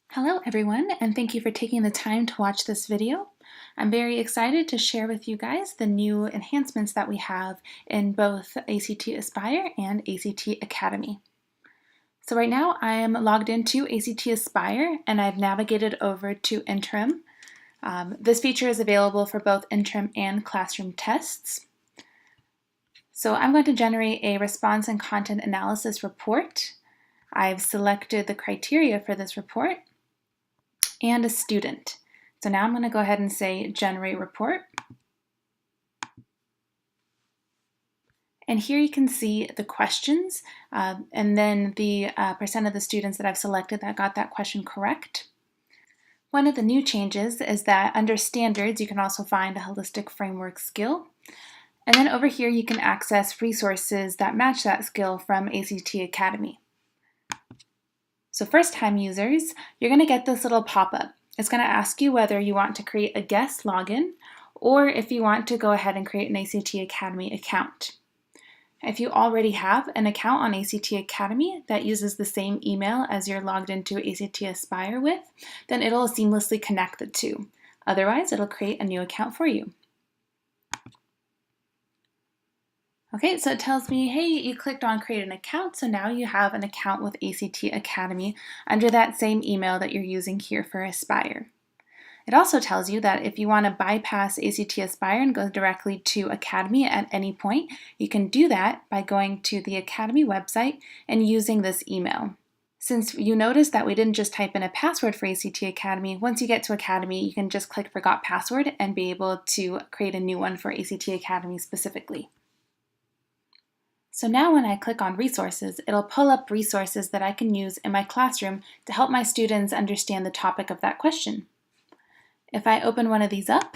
Hello everyone, and thank you for taking the time to watch this video. I'm very excited to share with you guys the new enhancements that we have in both ACT Aspire and ACT Academy. So right now I am logged into ACT Aspire and I've navigated over to Interim. This feature is available for both interim and classroom tests. So I'm going to generate a response and content analysis report. I've selected the criteria for this report and a student. So now I'm going to go ahead and say generate report. And here you can see the questions and then the percent of the students that I've selected that got that question correct. One of the new changes is that under standards you can also find a holistic framework skill. And then over here you can access resources that match that skill from ACT Academy. So first-time users, you're going to get this little pop-up. It's going to ask you whether you want to create a guest login or if you want to go ahead and create an ACT Academy account. If you already have an account on ACT Academy that uses the same email as you're logged into ACT Aspire with, then it'll seamlessly connect the two. Otherwise, it'll create a new account for you. Okay, so it tells me, hey, you clicked on create an account, so now you have an account with ACT Academy under that same email that you're using here for Aspire. It also tells you that if you want to bypass ACT Aspire and go directly to Academy at any point, you can do that by going to the Academy website and using this email. Since you noticed that we didn't just type in a password for ACT Academy, once you get to Academy, you can just click Forgot Password and be able to create a new one for ACT Academy specifically. So now when I click on resources, it'll pull up resources that I can use in my classroom to help my students understand the topic of that question. If I open one of these up,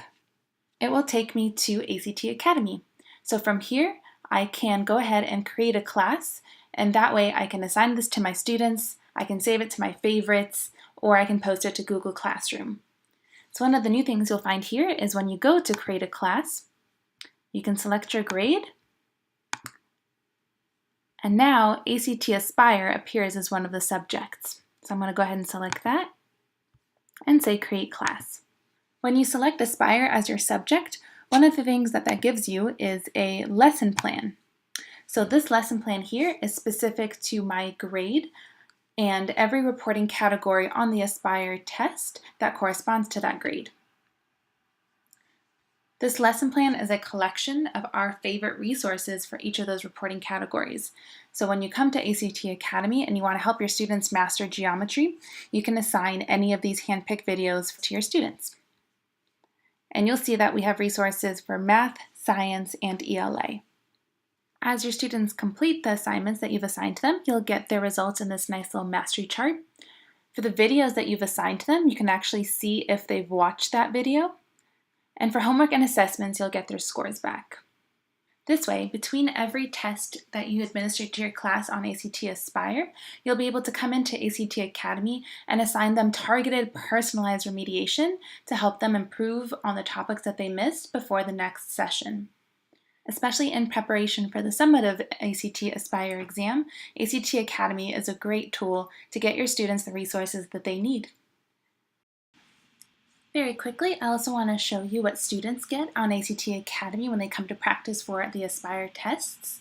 it will take me to ACT Academy. So from here, I can go ahead and create a class, and that way I can assign this to my students, I can save it to my favorites, or I can post it to Google Classroom. So one of the new things you'll find here is when you go to create a class, you can select your grade, and now ACT Aspire appears as one of the subjects. So I'm going to go ahead and select that and say create class. When you select Aspire as your subject, one of the things that gives you is a lesson plan. So this lesson plan here is specific to my grade and every reporting category on the Aspire test that corresponds to that grade. This lesson plan is a collection of our favorite resources for each of those reporting categories. So when you come to ACT Academy and you want to help your students master geometry, you can assign any of these hand-picked videos to your students. And you'll see that we have resources for math, science, and ELA. As your students complete the assignments that you've assigned to them, you'll get their results in this nice little mastery chart. For the videos that you've assigned to them, you can actually see if they've watched that video. And for homework and assessments, you'll get their scores back. This way, between every test that you administer to your class on ACT Aspire, you'll be able to come into ACT Academy and assign them targeted, personalized remediation to help them improve on the topics that they missed before the next session. Especially in preparation for the summative ACT Aspire exam, ACT Academy is a great tool to get your students the resources that they need. Very quickly, I also want to show you what students get on ACT Academy when they come to practice for the Aspire tests.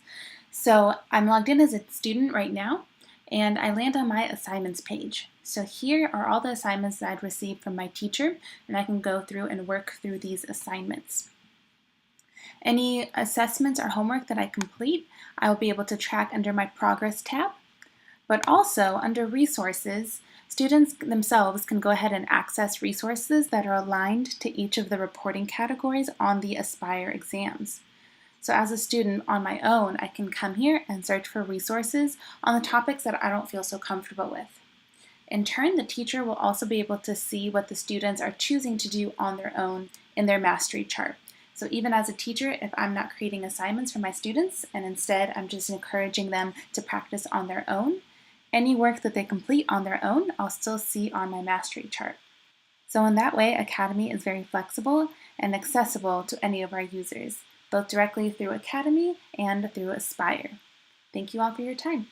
So I'm logged in as a student right now, and I land on my assignments page. So here are all the assignments that I'd received from my teacher, and I can go through and work through these assignments. Any assessments or homework that I complete, I will be able to track under my Progress tab, but also under Resources, students themselves can go ahead and access resources that are aligned to each of the reporting categories on the Aspire exams. So as a student on my own, I can come here and search for resources on the topics that I don't feel so comfortable with. In turn, the teacher will also be able to see what the students are choosing to do on their own in their mastery chart. So even as a teacher, if I'm not creating assignments for my students and instead I'm just encouraging them to practice on their own, any work that they complete on their own, I'll still see on my mastery chart. So in that way, Academy is very flexible and accessible to any of our users, both directly through Academy and through Aspire. Thank you all for your time.